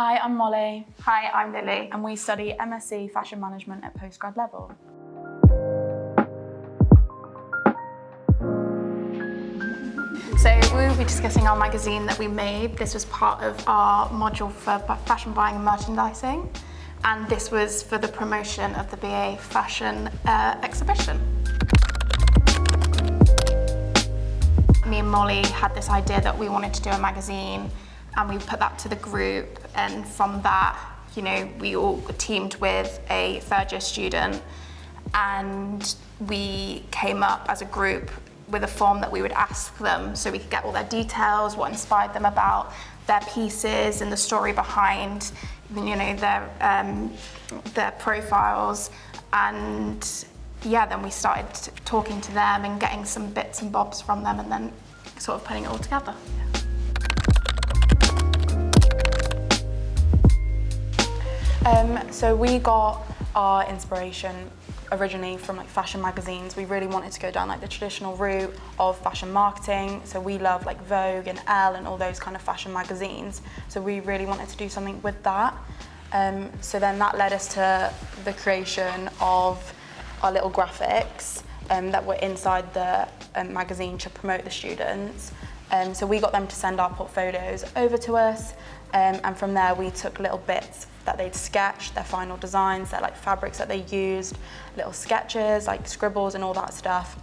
Hi, I'm Molly. Hi, I'm Lily. And we study MSc Fashion Management at postgrad level. So we will be discussing our magazine that we made. This was part of our module for fashion buying and merchandising. And this was for the promotion of the BA Fashion exhibition. Me and Molly had this idea that we wanted to do a magazine, and we put that to the group, and from that, you know, we all teamed with a third year student, and we came up as a group with a form that we would ask them so we could get all their details, what inspired them about their pieces and the story behind, you know, their profiles. And yeah, then we started talking to them and getting some bits and bobs from them, and then sort of putting it all together. So we got our inspiration originally from like fashion magazines. We really wanted to go down like the traditional route of fashion marketing. So we love like Vogue and Elle and all those kind of fashion magazines. So we really wanted to do something with that. So then that led us to the creation of our little graphics that were inside the magazine to promote the students. So we got them to send our portfolios over to us, and from there we took little bits that they'd sketched, their final designs, their like fabrics that they used, little sketches, like scribbles and all that stuff.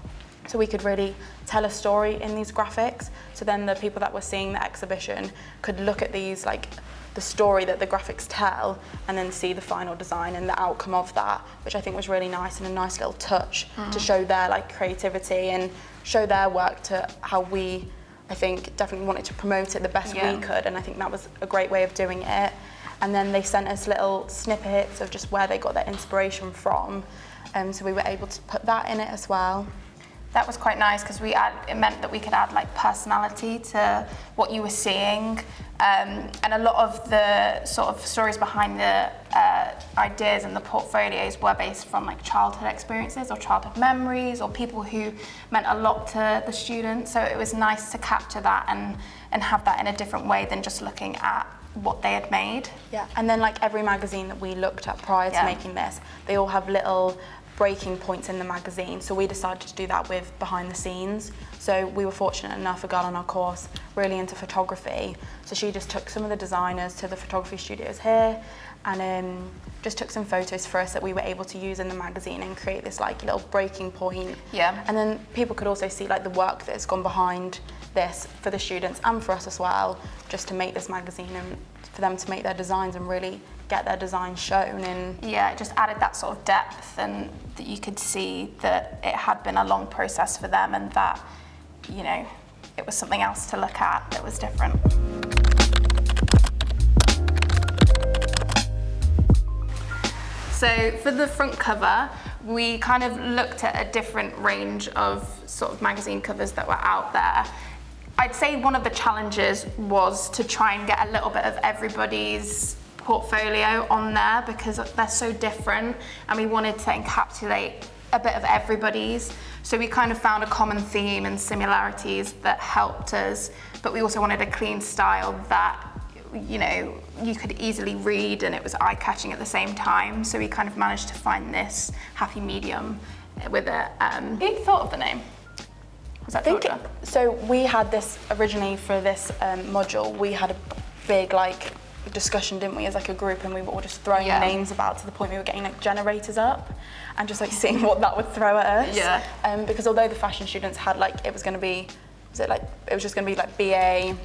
So we could really tell a story in these graphics. So then the people that were seeing the exhibition could look at these, like the story that the graphics tell, and then see the final design and the outcome of that, which I think was really nice and a nice little touch to show their like creativity and show their work to how we, I think, definitely wanted to promote it the best we could, and I think that was a great way of doing it. And then they sent us little snippets of just where they got their inspiration from, so we were able to put that in it as well. That was quite nice because it meant that we could add like personality to what you were seeing, and a lot of the sort of stories behind the ideas and the portfolios were based from like childhood experiences or childhood memories or people who meant a lot to the students. So it was nice to capture that and have that in a different way than just looking at what they had made. Yeah, and then like every magazine that we looked at prior to making this, they all have little breaking points in the magazine, so we decided to do that with behind the scenes. So we were fortunate enough, a girl on our course really into photography, so she just took some of the designers to the photography studios here and just took some photos for us that we were able to use in the magazine and create this like little breaking point. Yeah. And then people could also see like the work that's gone behind this for the students and for us as well, just to make this magazine and for them to make their designs and really get their designs shown. And yeah, it just added that sort of depth, and that you could see that it had been a long process for them, and that, you know, it was something else to look at that was different. So for the front cover, we kind of looked at a different range of sort of magazine covers that were out there. I'd say one of the challenges was to try and get a little bit of everybody's portfolio on there because they're so different, and we wanted to encapsulate a bit of everybody's. So we kind of found a common theme and similarities that helped us, but we also wanted a clean style that, you know, you could easily read and it was eye-catching at the same time. So we kind of managed to find this happy medium with it. Who thought of the name? Was that Georgia? So we had this originally for this module. We had a big like discussion, didn't we, as like a group, and we were all just throwing names about to the point we were getting like generators up and just like seeing what that would throw at us. Yeah. Because although the fashion students had like it was just going to be like BA.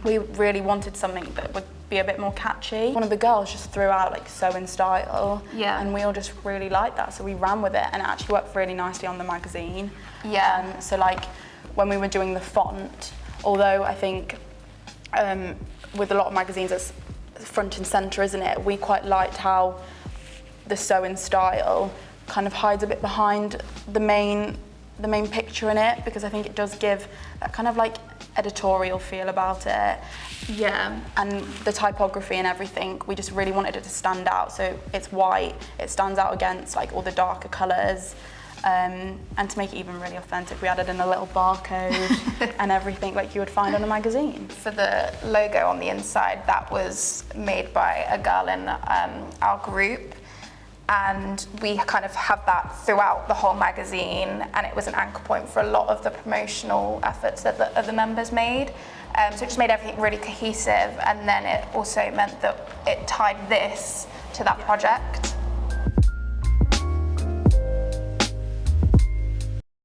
We really wanted something that would be a bit more catchy. One of the girls just threw out like sew in style, and we all just really liked that, so we ran with it, and it actually worked really nicely on the magazine. So like when we were doing the font, although I think with a lot of magazines it's front and centre, isn't it, we quite liked how the sew in style kind of hides a bit behind the main picture in it, because I think it does give that kind of like editorial feel about it. Yeah. And the typography and everything, we just really wanted it to stand out. So it's white, it stands out against like all the darker colours. And to make it even really authentic, we added in a little barcode and everything like you would find on a magazine. For the logo on the inside, that was made by a girl in our group, and we kind of have that throughout the whole magazine, and it was an anchor point for a lot of the promotional efforts that the other members made. So it just made everything really cohesive, and then it also meant that it tied this to that project.